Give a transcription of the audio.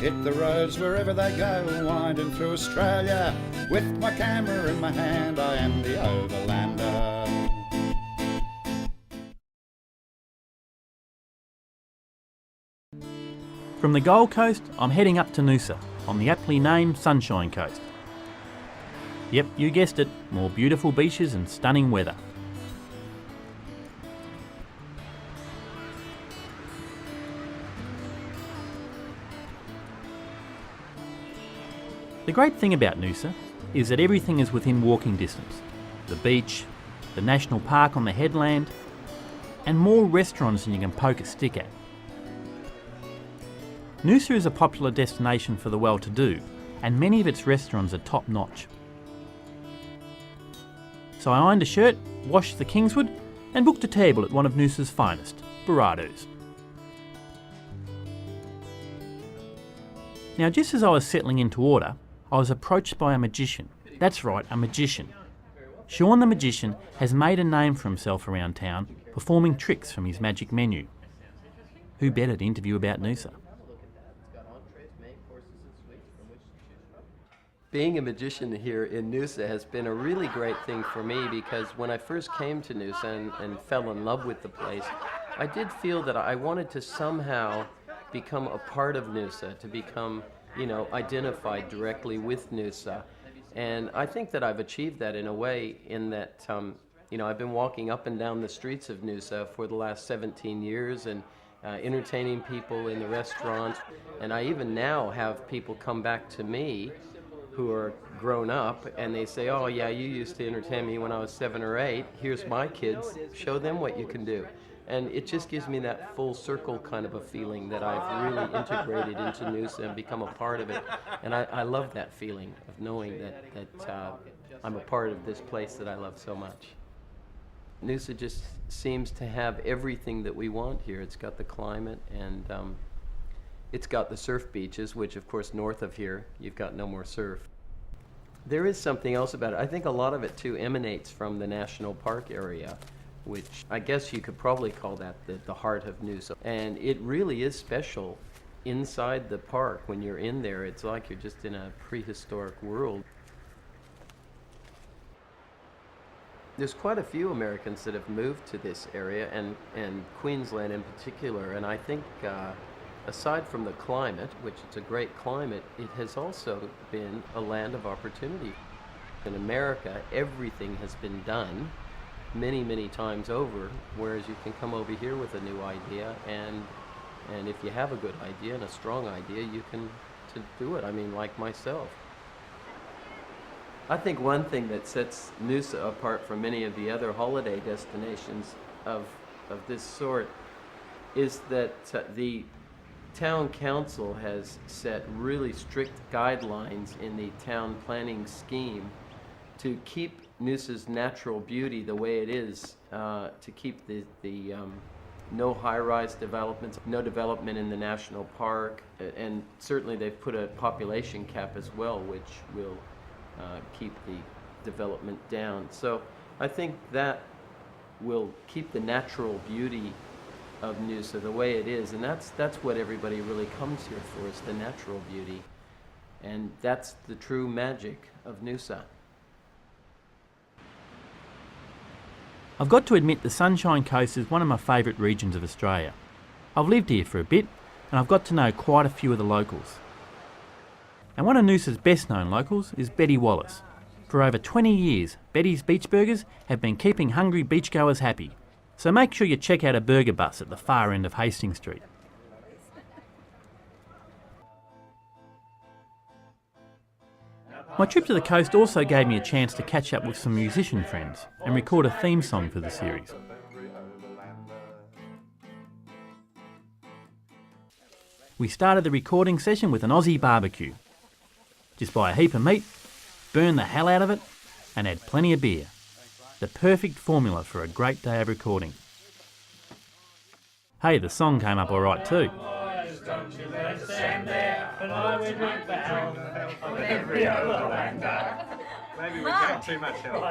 hit the roads wherever they go, winding through Australia. With my camera in my hand, I am the overlander. From the Gold Coast, I'm heading up to Noosa, on the aptly named Sunshine Coast. Yep, you guessed it, more beautiful beaches and stunning weather. The great thing about Noosa is that everything is within walking distance. The beach, the national park on the headland, and more restaurants than you can poke a stick at. Noosa is a popular destination for the well-to-do, and many of its restaurants are top-notch. So I ironed a shirt, washed the Kingswood, and booked a table at one of Noosa's finest, Barado's. Now, just as I was settling into order, I was approached by a magician. That's right, a magician. Sean the Magician has made a name for himself around town, performing tricks from his magic menu. Who better to interview about Noosa? Being a magician here in Noosa has been a really great thing for me, because when I first came to Noosa and fell in love with the place, I did feel that I wanted to somehow become a part of Noosa, to become, identified directly with Noosa. And I think that I've achieved that in a way, in that, I've been walking up and down the streets of Noosa for the last 17 years and entertaining people in the restaurants. And I even now have people come back to me who are grown up, and they say, oh yeah, you used to entertain me when I was 7 or 8, here's my kids, show them what you can do. And it just gives me that full circle kind of a feeling that I've really integrated into Noosa and become a part of it. And I love that feeling of knowing that I'm a part of this place that I love so much. Noosa just seems to have everything that we want here. It's got the climate, and it's got the surf beaches, which of course north of here, you've got no more surf. There is something else about it. I think a lot of it too emanates from the national park area, which I guess you could probably call that the heart of Noosa. And it really is special inside the park. When you're in there, it's like you're just in a prehistoric world. There's quite a few Americans that have moved to this area, and Queensland in particular, and I think aside from the climate, which is a great climate, it has also been a land of opportunity. In America, everything has been done many, many times over, whereas you can come over here with a new idea, and if you have a good idea and a strong idea, you can do it. I mean, like myself. I think one thing that sets Noosa apart from many of the other holiday destinations of this sort is that the town council has set really strict guidelines in the town planning scheme to keep Noosa's natural beauty the way it is, to keep the no high-rise developments, no development in the national park, and certainly they've put a population cap as well, which will keep the development down. So I think that will keep the natural beauty of Noosa the way it is, and that's what everybody really comes here for, is the natural beauty, and that's the true magic of Noosa. I've got to admit the Sunshine Coast is one of my favourite regions of Australia. I've lived here for a bit, and I've got to know quite a few of the locals. And one of Noosa's best known locals is Betty Wallace. For over 20 years, Betty's Beach Burgers have been keeping hungry beachgoers happy. So make sure you check out a burger bus at the far end of Hastings Street. My trip to the coast also gave me a chance to catch up with some musician friends and record a theme song for the series. We started the recording session with an Aussie barbecue. Just buy a heap of meat, burn the hell out of it, and add plenty of beer. The perfect formula for a great day of recording. Hey, the song came up alright too. Maybe we got too much help.